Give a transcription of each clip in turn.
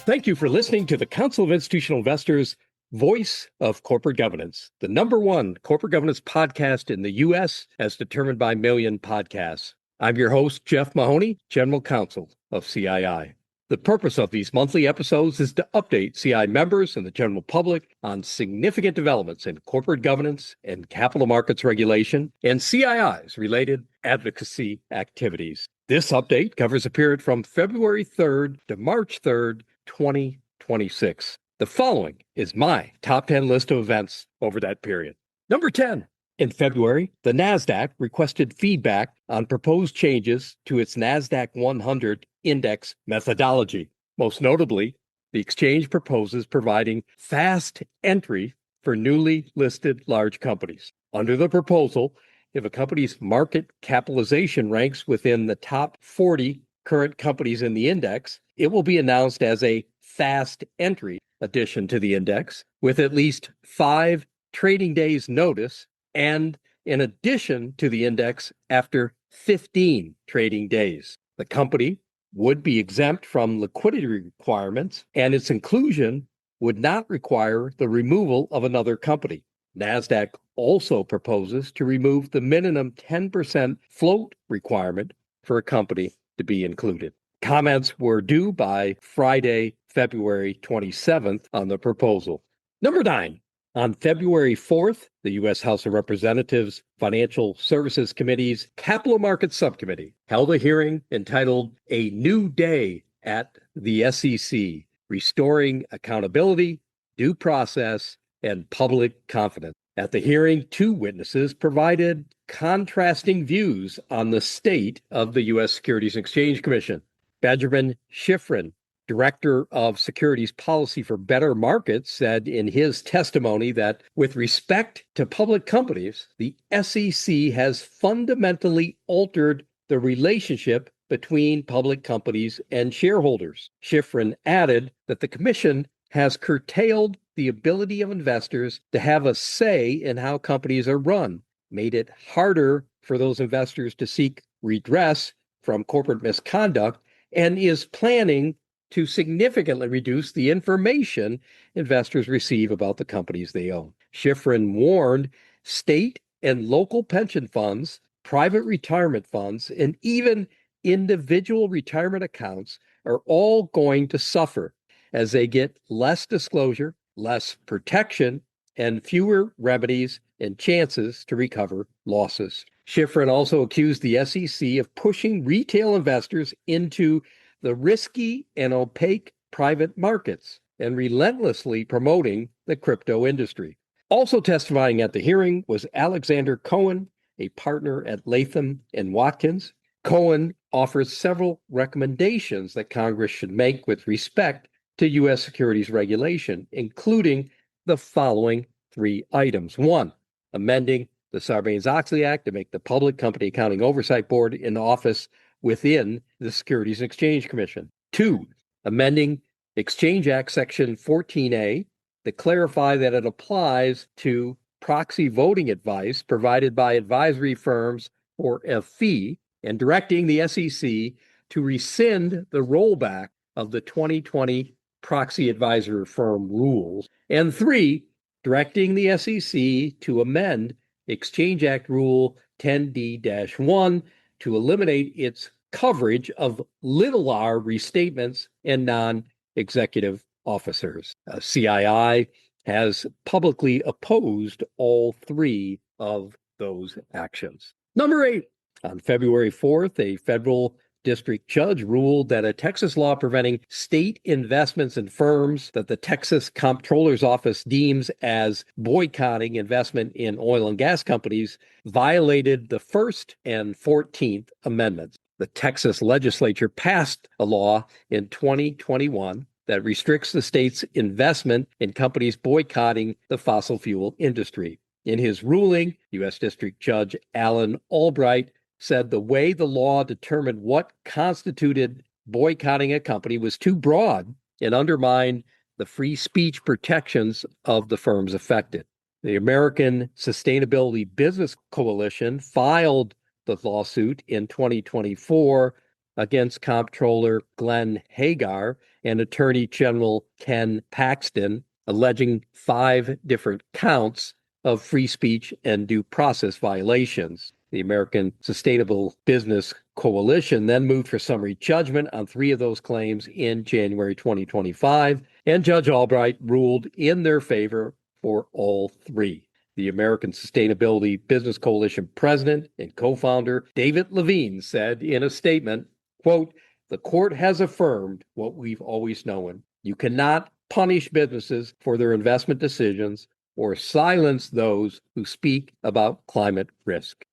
Thank you for listening to the Council of Institutional Investors Voice of Corporate Governance, the number one corporate governance podcast in the U.S. as determined by Million Podcasts. I'm your host, Jeff Mahoney, General Counsel of CII. The purpose of these monthly episodes is to update CII members and the general public on significant developments in corporate governance and capital markets regulation and CII's related advocacy activities. This update covers a period from February 3rd to March 3rd, 2026. The following is my top 10 list of events over that period. Number 10. In February, the NASDAQ requested feedback on proposed changes to its NASDAQ 100 index methodology. Most notably, the exchange proposes providing fast entry for newly listed large companies. Under the proposal, if a company's market capitalization ranks within the top 40 current companies in the index, it will be announced as a fast entry addition to the index with at least 5 trading days notice and in addition to the index after 15 trading days. The company would be exempt from liquidity requirements and its inclusion would not require the removal of another company. NASDAQ also proposes to remove the minimum 10% float requirement for a company to be included. Comments were due by Friday, February 27th on the proposal. Number 9. On February 4th, the U.S. House of Representatives Financial Services Committee's Capital Markets Subcommittee held a hearing entitled A New Day at the SEC, Restoring Accountability, Due Process, and Public Confidence. At the hearing, 2 witnesses provided contrasting views on the state of the U.S. Securities and Exchange Commission. Benjamin Schifrin, Director of Securities Policy for Better Markets, said in his testimony that with respect to public companies, the SEC has fundamentally altered the relationship between public companies and shareholders. Schifrin added that the Commission has curtailed the ability of investors to have a say in how companies are run, made it harder for those investors to seek redress from corporate misconduct, and is planning to significantly reduce the information investors receive about the companies they own. Schifrin warned state and local pension funds, private retirement funds, and even individual retirement accounts are all going to suffer as they get less disclosure, less protection, and fewer remedies and chances to recover losses. Schifrin also accused the SEC of pushing retail investors into the risky and opaque private markets and relentlessly promoting the crypto industry. Also testifying at the hearing was Alexander Cohen, a partner at Latham & Watkins. Cohen offers several recommendations that Congress should make with respect to U.S. securities regulation, including the following 3 items. 1, amending the Sarbanes-Oxley Act to make the Public Company Accounting Oversight Board in office within the Securities and Exchange Commission. 2, amending Exchange Act Section 14A to clarify that it applies to proxy voting advice provided by advisory firms for a fee, and directing the SEC to rescind the rollback of the 2020 proxy advisor firm rules. And 3, directing the SEC to amend Exchange Act Rule 10D-1 to eliminate its coverage of little r restatements and non-executive officers. CII has publicly opposed all 3 of those actions. Number 8, on February 4th, a federal district judge ruled that a Texas law preventing state investments in firms that the Texas Comptroller's Office deems as boycotting investment in oil and gas companies violated the First and 14th Amendments. The Texas legislature passed a law in 2021 that restricts the state's investment in companies boycotting the fossil fuel industry. In his ruling, U.S. District Judge Alan Albright said the way the law determined what constituted boycotting a company was too broad and undermined the free speech protections of the firms affected. The American Sustainability Business Coalition filed the lawsuit in 2024, against Comptroller Glenn Hagar and Attorney General Ken Paxton, alleging 5 different counts of free speech and due process violations. The American Sustainable Business Coalition then moved for summary judgment on 3 of those claims in January 2025, and Judge Albright ruled in their favor for all 3. The American Sustainability Business Coalition president and co-founder David Levine said in a statement, quote, "The court has affirmed what we've always known. You cannot punish businesses for their investment decisions or silence those who speak about climate risk."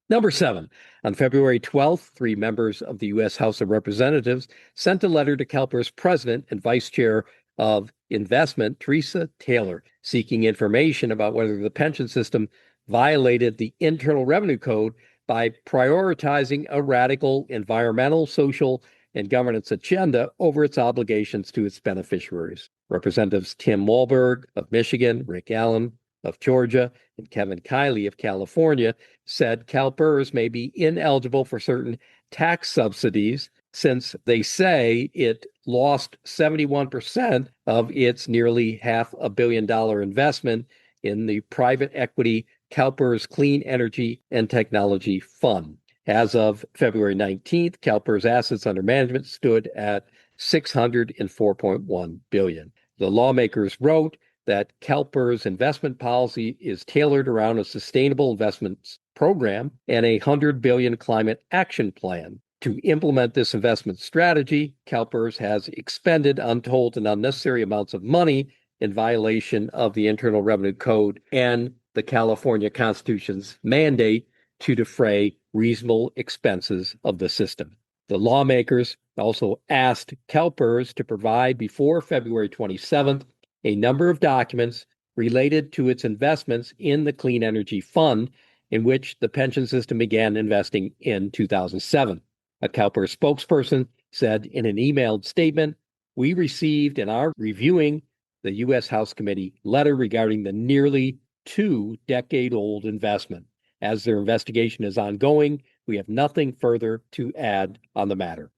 Number 7, on February 12th, 3 members of the U.S. House of Representatives sent a letter to CalPERS President and Vice Chair of Investment, Teresa Taylor, seeking information about whether the pension system violated the Internal Revenue Code by prioritizing a radical environmental, social, and governance agenda over its obligations to its beneficiaries. Representatives Tim Walberg of Michigan, Rick Allen of Georgia, and Kevin Kiley of California said CalPERS may be ineligible for certain tax subsidies since they say it lost 71% of its nearly $500 million investment in the private equity CalPERS Clean Energy and Technology Fund. As of February 19th, CalPERS assets under management stood at $604.1 billion. The lawmakers wrote that CalPERS investment policy is tailored around a sustainable investments program and a $100 billion climate action plan. To implement this investment strategy, CalPERS has expended untold and unnecessary amounts of money in violation of the Internal Revenue Code and the California Constitution's mandate to defray reasonable expenses of the system. The lawmakers also asked CalPERS to provide before February 27th a number of documents related to its investments in the Clean Energy Fund, in which the pension system began investing in 2007. A CalPERS spokesperson said in an emailed statement, "We received and are reviewing the U.S. House Committee letter regarding the nearly 2-decade-old investment. As their investigation is ongoing, we have nothing further to add on the matter."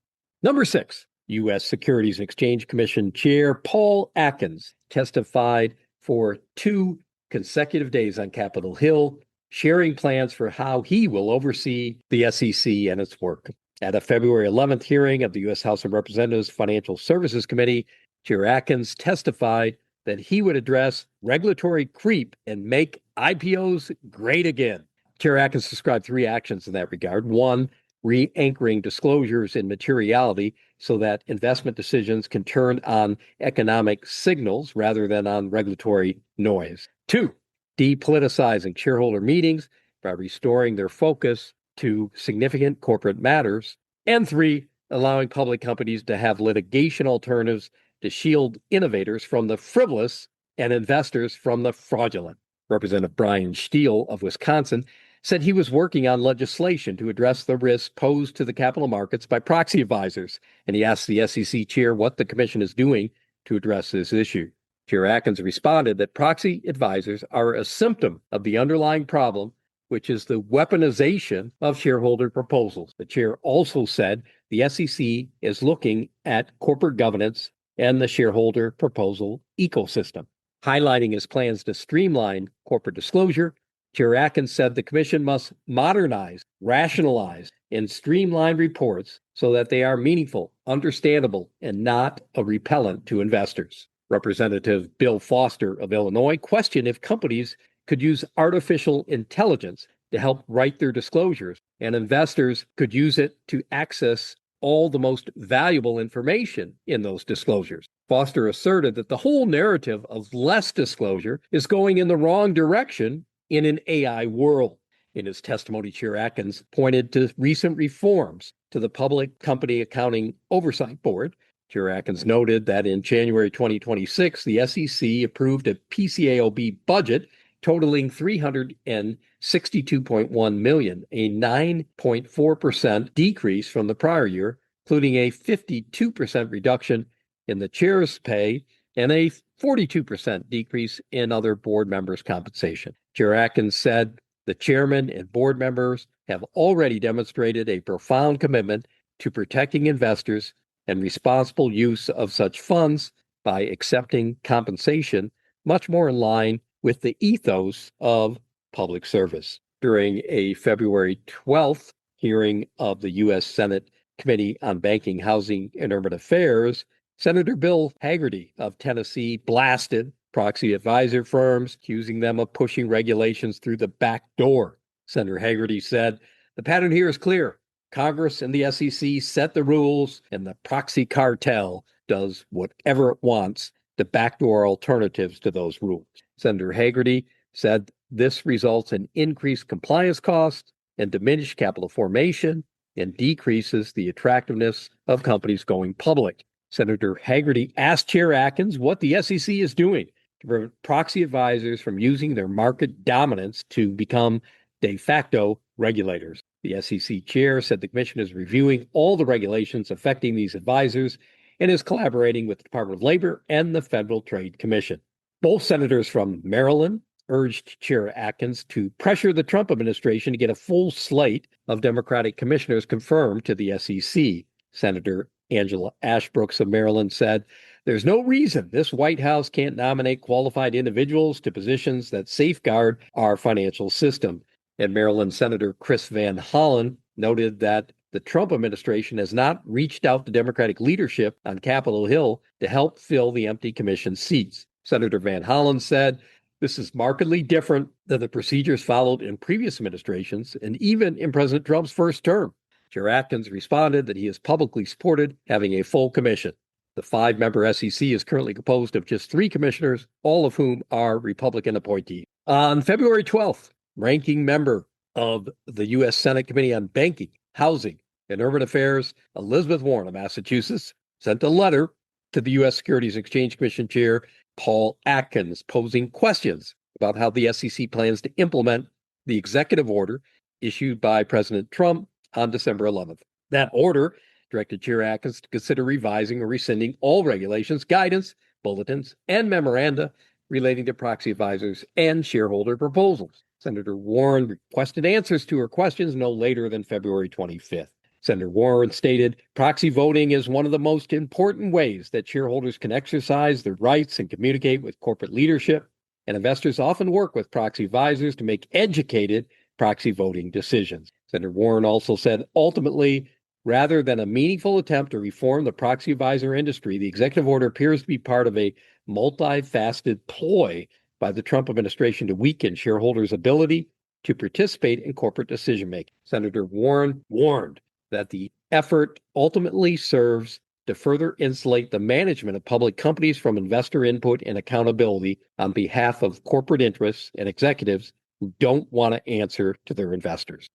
Number 6, U.S. Securities and Exchange Commission Chair Paul Atkins testified for 2 consecutive days on Capitol Hill, sharing plans for how he will oversee the SEC and its work. At a February 11th hearing of the U.S. House of Representatives Financial Services Committee, Chair Atkins testified that he would address regulatory creep and make IPOs great again. Chair Atkins described 3 actions in that regard. 1, re-anchoring disclosures in materiality so that investment decisions can turn on economic signals rather than on regulatory noise. 2, depoliticizing shareholder meetings by restoring their focus to significant corporate matters. And 3, allowing public companies to have litigation alternatives to shield innovators from the frivolous and investors from the fraudulent. Representative Brian Steele of Wisconsin said he was working on legislation to address the risks posed to the capital markets by proxy advisors, and he asked the SEC chair what the commission is doing to address this issue. Chair Atkins responded that proxy advisors are a symptom of the underlying problem, which is the weaponization of shareholder proposals. The chair also said the SEC is looking at corporate governance and the shareholder proposal ecosystem. Highlighting his plans to streamline corporate disclosure, Chair Atkins said the commission must modernize, rationalize, and streamline reports so that they are meaningful, understandable, and not a repellent to investors. Representative Bill Foster of Illinois questioned if companies could use artificial intelligence to help write their disclosures, and investors could use it to access all the most valuable information in those disclosures. Foster asserted that the whole narrative of less disclosure is going in the wrong direction in an AI world. In his testimony, Chair Atkins pointed to recent reforms to the Public Company Accounting Oversight Board. Chair Atkins noted that in January 2026, the SEC approved a PCAOB budget totaling $362.1 million, a 9.4% decrease from the prior year, including a 52% reduction in the chair's pay and a 42% decrease in other board members' compensation. Chair Atkins said the chairman and board members have already demonstrated a profound commitment to protecting investors and responsible use of such funds by accepting compensation much more in line with the ethos of public service. During a February 12th hearing of the U.S. Senate Committee on Banking, Housing, and Urban Affairs, Senator Bill Hagerty of Tennessee blasted proxy advisor firms, accusing them of pushing regulations through the back door. Senator Hagerty said, "The pattern here is clear. Congress and the SEC set the rules, and the proxy cartel does whatever it wants to backdoor alternatives to those rules." Senator Hagerty said this results in increased compliance costs and diminished capital formation and decreases the attractiveness of companies going public. Senator Hagerty asked Chair Atkins what the SEC is doing to prevent proxy advisors from using their market dominance to become de facto regulators. The SEC chair said the commission is reviewing all the regulations affecting these advisors and is collaborating with the Department of Labor and the Federal Trade Commission. Both senators from Maryland urged Chair Atkins to pressure the Trump administration to get a full slate of Democratic commissioners confirmed to the SEC. Senator Angela Ashbrooks of Maryland said, "There's no reason this White House can't nominate qualified individuals to positions that safeguard our financial system." And Maryland Senator Chris Van Hollen noted that the Trump administration has not reached out to Democratic leadership on Capitol Hill to help fill the empty commission seats. Senator Van Hollen said, "This is markedly different than the procedures followed in previous administrations and even in President Trump's first term." Chair Atkins responded that he has publicly supported having a full commission. The 5-member SEC is currently composed of just 3 commissioners, all of whom are Republican appointees. On February 12th, ranking member of the U.S. Senate Committee on Banking, Housing, and Urban Affairs, Elizabeth Warren of Massachusetts, sent a letter to the U.S. Securities and Exchange Commission Chair Paul Atkins, posing questions about how the SEC plans to implement the executive order issued by President Trump on December 11th. That order directed Chair Atkins to consider revising or rescinding all regulations, guidance, bulletins, and memoranda relating to proxy advisors and shareholder proposals. Senator Warren requested answers to her questions no later than February 25th. Senator Warren stated, "Proxy voting is one of the most important ways that shareholders can exercise their rights and communicate with corporate leadership, and investors often work with proxy advisors to make educated proxy voting decisions." Senator Warren also said, "Ultimately, rather than a meaningful attempt to reform the proxy advisor industry, the executive order appears to be part of a multifaceted ploy by the Trump administration to weaken shareholders' ability to participate in corporate decision-making." Senator Warren warned that the effort ultimately serves to further insulate the management of public companies from investor input and accountability on behalf of corporate interests and executives who don't want to answer to their investors.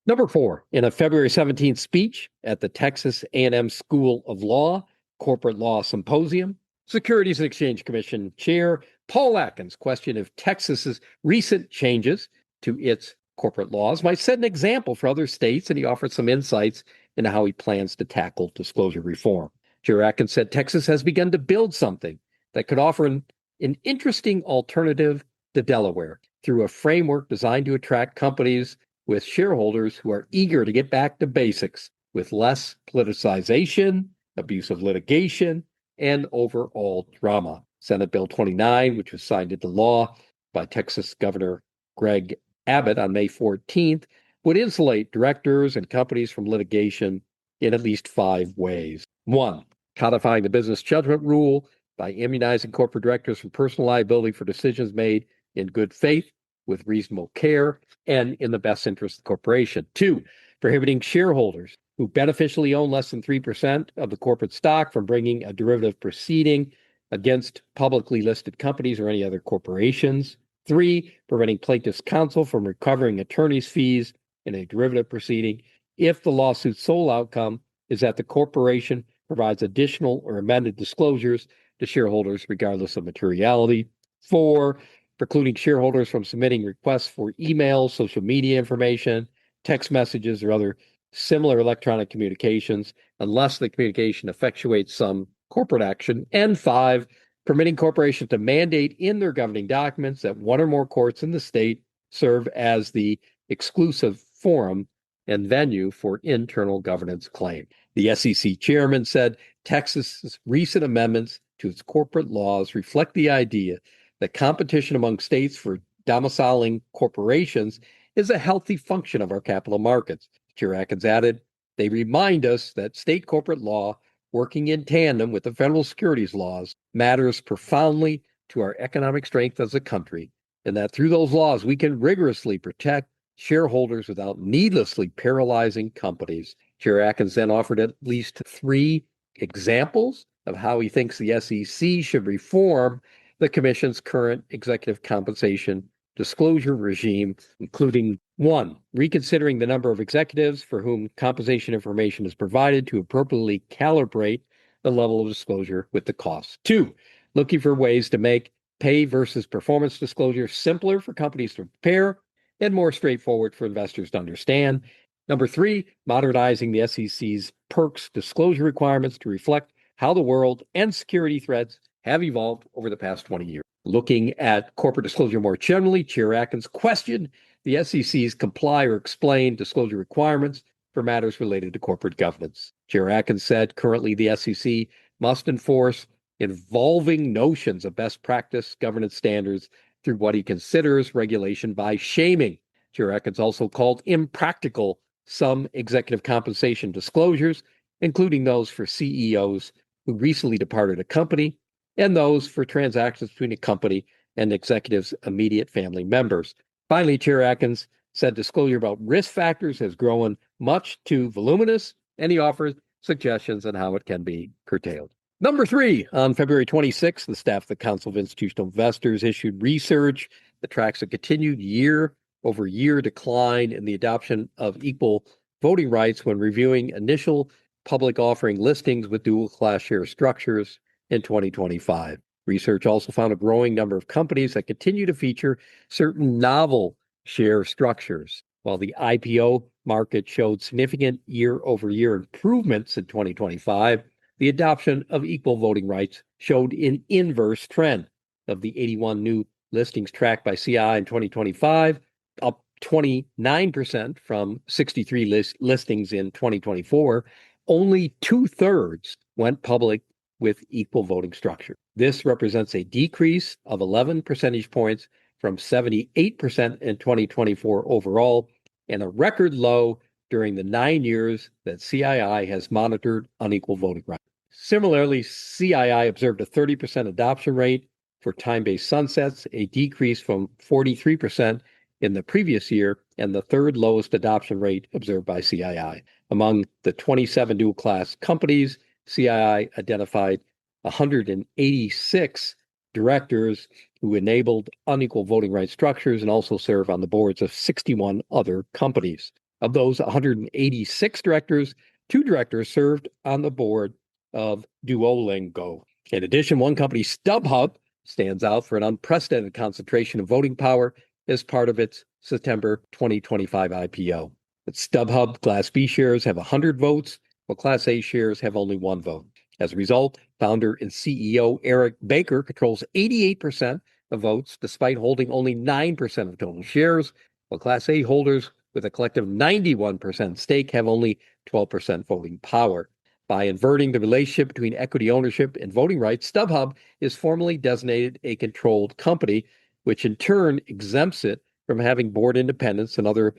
Number 4, in a February 17th speech at the Texas A&M School of Law Corporate Law Symposium, Securities and Exchange Commission Chair Paul Atkins questioned if Texas's recent changes to its corporate laws might set an example for other states, and he offered some insights into how he plans to tackle disclosure reform. Chair Atkins said Texas has begun to build something that could offer an interesting alternative to Delaware through a framework designed to attract companies with shareholders who are eager to get back to basics with less politicization, abusive litigation, and overall drama. Senate Bill 29, which was signed into law by Texas Governor Greg Abbott on May 14th, would insulate directors and companies from litigation in at least 5 ways. 1, codifying the business judgment rule by immunizing corporate directors from personal liability for decisions made in good faith, with reasonable care, and in the best interest of the corporation. 2, prohibiting shareholders who beneficially own less than 3% of the corporate stock from bringing a derivative proceeding against publicly listed companies or any other corporations. 3, preventing plaintiff's counsel from recovering attorney's fees in a derivative proceeding if the lawsuit's sole outcome is that the corporation provides additional or amended disclosures to shareholders regardless of materiality. 4, precluding shareholders from submitting requests for email, social media information, text messages, or other similar electronic communications unless the communication effectuates some corporate action. And 5, permitting corporations to mandate in their governing documents that one or more courts in the state serve as the exclusive forum and venue for internal governance claims. The SEC chairman said Texas's recent amendments to its corporate laws reflect the idea that competition among states for domiciling corporations is a healthy function of our capital markets. Chair Atkins added, they remind us that state corporate law, working in tandem with the federal securities laws, matters profoundly to our economic strength as a country, and that through those laws we can rigorously protect shareholders without needlessly paralyzing companies. Chair Atkins then offered at least 3 examples of how he thinks the SEC should reform the Commission's current executive compensation disclosure regime, including 1, reconsidering the number of executives for whom compensation information is provided to appropriately calibrate the level of disclosure with the costs. 2, looking for ways to make pay versus performance disclosure simpler for companies to prepare and more straightforward for investors to understand. Number 3, modernizing the SEC's perks disclosure requirements to reflect how the world and security threats have evolved over the past 20 years. Looking at corporate disclosure more generally, Chair Atkins questioned the SEC's comply or explain disclosure requirements for matters related to corporate governance. Chair Atkins said currently the SEC must enforce evolving notions of best practice governance standards through what he considers regulation by shaming. Chair Atkins also called impractical some executive compensation disclosures, including those for CEOs who recently departed a company and those for transactions between a company and executives' immediate family members. Finally, Chair Atkins said disclosure about risk factors has grown much too voluminous, and he offered suggestions on how it can be curtailed. Number 3, on February 26th, the staff of the Council of Institutional Investors issued research that tracks a continued year-over-year decline in the adoption of equal voting rights when reviewing initial public offering listings with dual-class share structures in 2025. Research also found a growing number of companies that continue to feature certain novel share structures. While the IPO market showed significant year-over-year improvements in 2025, the adoption of equal voting rights showed an inverse trend. Of the 81 new listings tracked by CII in 2025, up 29% from 63 listings in 2024, only 2/3 went public with equal voting structure. This represents a decrease of 11 percentage points from 78% in 2024 overall, and a record low during the 9 years that CII has monitored unequal voting rights. Similarly, CII observed a 30% adoption rate for time-based sunsets, a decrease from 43% in the previous year, and the third lowest adoption rate observed by CII. Among the 27 dual-class companies, CII identified 186 directors who enabled unequal voting rights structures and also serve on the boards of 61 other companies. Of those 186 directors, 2 directors served on the board of Duolingo. In addition, one company, StubHub, stands out for an unprecedented concentration of voting power as part of its September 2025 IPO. At StubHub, Class B shares have 100 votes, while Class A shares have only 1 vote. As a result, founder and CEO Eric Baker controls 88% of votes, despite holding only 9% of total shares, while Class A holders with a collective 91% stake have only 12% voting power. By inverting the relationship between equity ownership and voting rights, StubHub is formally designated a controlled company, which in turn exempts it from having board independence and other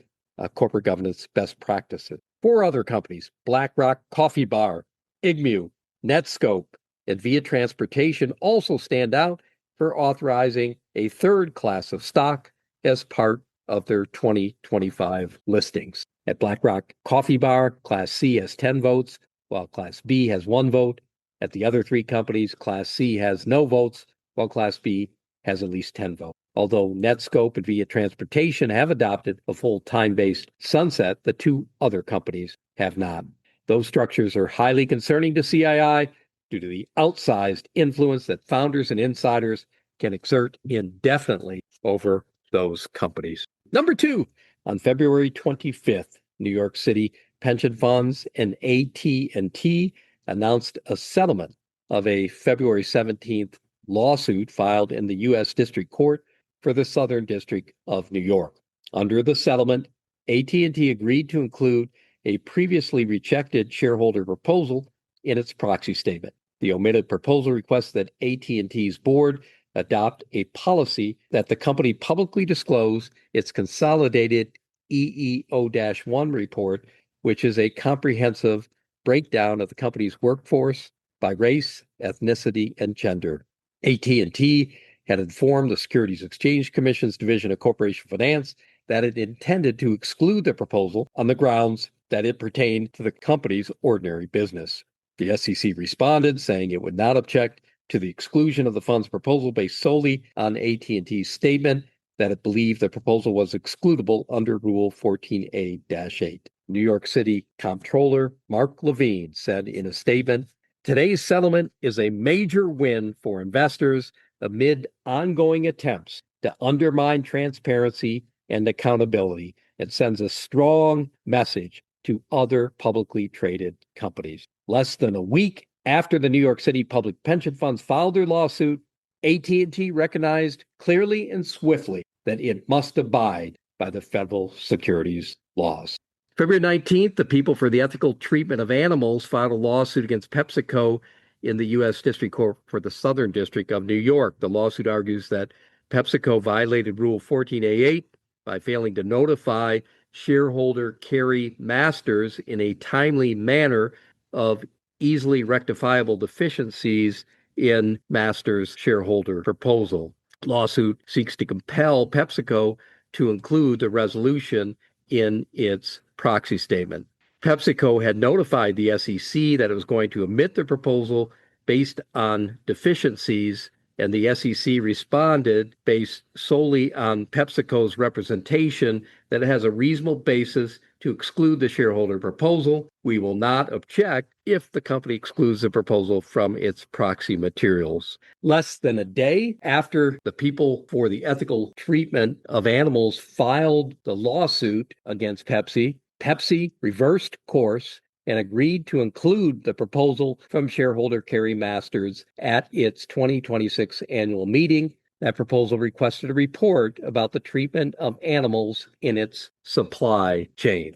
corporate governance best practices. 4 other companies, BlackRock Coffee Bar, IGMU, Netscope, and Via Transportation, also stand out for authorizing a third class of stock as part of their 2025 listings. At BlackRock Coffee Bar, Class C has 10 votes, while Class B has 1 vote. At the other 3 companies, Class C has no votes, while Class B has at least 10 votes. Although Netscope and Via Transportation have adopted a full time-based sunset, the 2 other companies have not. Those structures are highly concerning to CII due to the outsized influence that founders and insiders can exert indefinitely over those companies. Number 2, on February 25th, New York City pension funds and AT&T announced a settlement of a February 17th lawsuit filed in the U.S. District Court for the Southern District of New York. Under the settlement, AT&T agreed to include a previously rejected shareholder proposal in its proxy statement. The omitted proposal requests that AT&T's board adopt a policy that the company publicly disclose its consolidated EEO-1 report, which is a comprehensive breakdown of the company's workforce by race, ethnicity, and gender. AT&T had informed the Securities Exchange Commission's Division of Corporation Finance that it intended to exclude the proposal on the grounds that it pertained to the company's ordinary business. The SEC responded, saying it would not object to the exclusion of the fund's proposal based solely on AT&T's statement that it believed the proposal was excludable under Rule 14A-8. New York City Comptroller Mark Levine said in a statement, "Today's settlement is a major win for investors amid ongoing attempts to undermine transparency and accountability. It sends a strong message to other publicly traded companies." Less than a week after the New York City public pension funds filed their lawsuit, AT&T recognized clearly and swiftly that it must abide by the federal securities laws. February 19th, the People for the Ethical Treatment of Animals filed a lawsuit against PepsiCo in the U.S. District Court for the Southern District of New York. The lawsuit argues that PepsiCo violated Rule 14A-8 by failing to notify shareholder Carrie Masters in a timely manner of easily rectifiable deficiencies in Masters' shareholder proposal. The lawsuit seeks to compel PepsiCo to include the resolution in its proxy statement. PepsiCo had notified the SEC that it was going to omit the proposal based on deficiencies, and the SEC responded based solely on PepsiCo's representation that it has a reasonable basis to exclude the shareholder proposal. We will not object if the company excludes the proposal from its proxy materials. Less than a day after the People for the Ethical Treatment of Animals filed the lawsuit against Pepsi, Pepsi reversed course and agreed to include the proposal from shareholder Carrie Masters at its 2026 annual meeting. That proposal requested a report about the treatment of animals in its supply chain.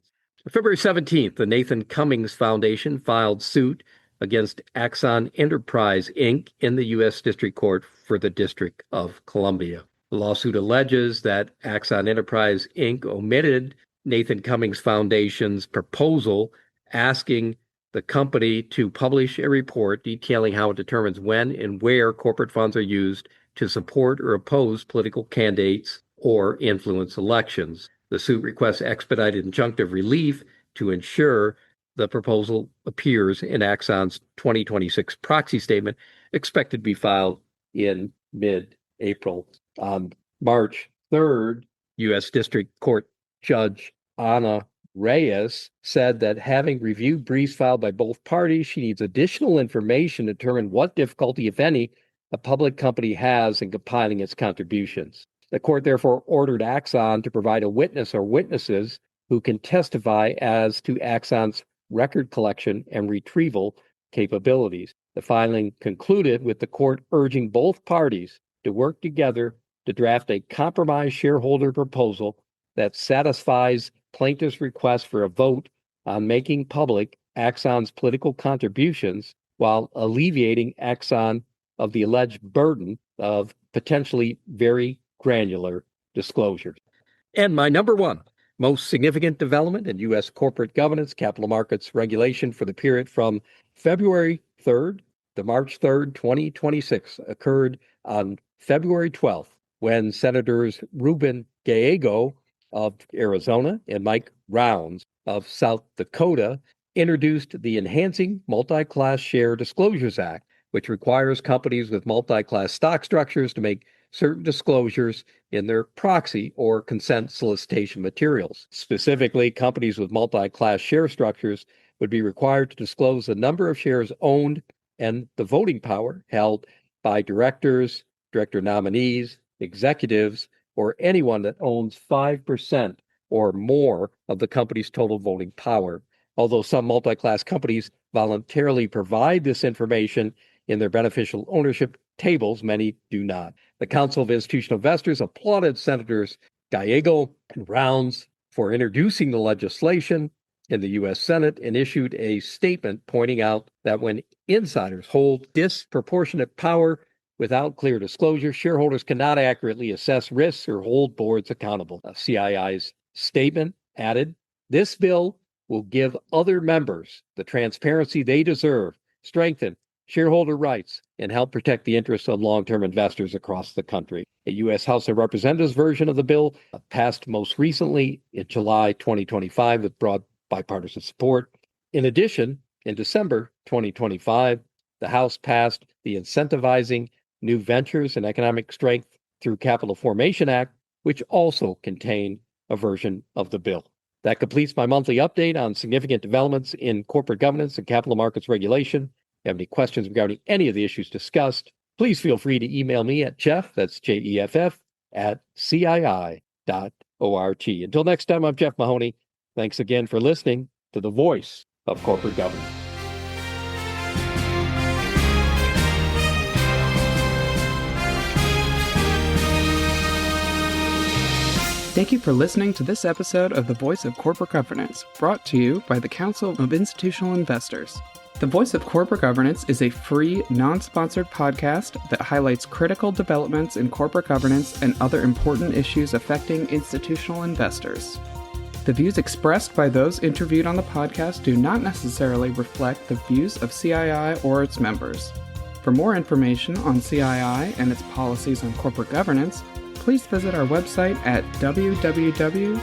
February 17th, the Nathan Cummings Foundation filed suit against Axon Enterprise, Inc. in the U.S. District Court for the District of Columbia. The lawsuit alleges that Axon Enterprise, Inc. omitted Nathan Cummings Foundation's proposal asking the company to publish a report detailing how it determines when and where corporate funds are used to support or oppose political candidates or influence elections. The suit requests expedited injunctive relief to ensure the proposal appears in Axon's 2026 proxy statement, expected to be filed in mid-April. On March 3rd, U.S. District Court Judge Ana Reyes said that having reviewed briefs filed by both parties, she needs additional information to determine what difficulty, if any, a public company has in compiling its contributions. The court therefore ordered Axon to provide a witness or witnesses who can testify as to Axon's record collection and retrieval capabilities. The filing concluded with the court urging both parties to work together to draft a compromise shareholder proposal that satisfies plaintiff's request for a vote on making public Axon's political contributions while alleviating Axon of the alleged burden of potentially very granular disclosures. And my number one most significant development in U.S. corporate governance, capital markets regulation for the period from February 3rd to March 3rd, 2026 occurred on February 12th when Senators Ruben Gallego of Arizona and Mike Rounds of South Dakota introduced the Enhancing Multi-Class Share Disclosures Act, which requires companies with multi-class stock structures to make certain disclosures in their proxy or consent solicitation materials. Specifically, companies with multi-class share structures would be required to disclose the number of shares owned and the voting power held by directors, director nominees, executives, or anyone that owns 5% or more of the company's total voting power. Although some multi-class companies voluntarily provide this information in their beneficial ownership tables, many do not. The Council of Institutional Investors applauded Senators Gallego and Rounds for introducing the legislation in the U.S. Senate and issued a statement pointing out that when insiders hold disproportionate power without clear disclosure, shareholders cannot accurately assess risks or hold boards accountable. CII's statement added, "This bill will give other members the transparency they deserve, strengthen shareholder rights, and help protect the interests of long-term investors across the country." A U.S. House of Representatives version of the bill passed most recently in July 2025 with broad bipartisan support. In addition, in December 2025, the House passed the Incentivizing New Ventures and Economic Strength Through Capital Formation Act, which also contained a version of the bill. That completes my monthly update on significant developments in corporate governance and capital markets regulation. If you have any questions regarding any of the issues discussed, please feel free to email me at Jeff, that's Jeff, at CII.org. Until next time, I'm Jeff Mahoney. Thanks again for listening to the Voice of Corporate Governance. Thank you for listening to this episode of The Voice of Corporate Governance, brought to you by the Council of Institutional Investors. The Voice of Corporate Governance is a free, non-sponsored podcast that highlights critical developments in corporate governance and other important issues affecting institutional investors. The views expressed by those interviewed on the podcast do not necessarily reflect the views of CII or its members. For more information on CII and its policies on corporate governance, please visit our website at www.cii.org.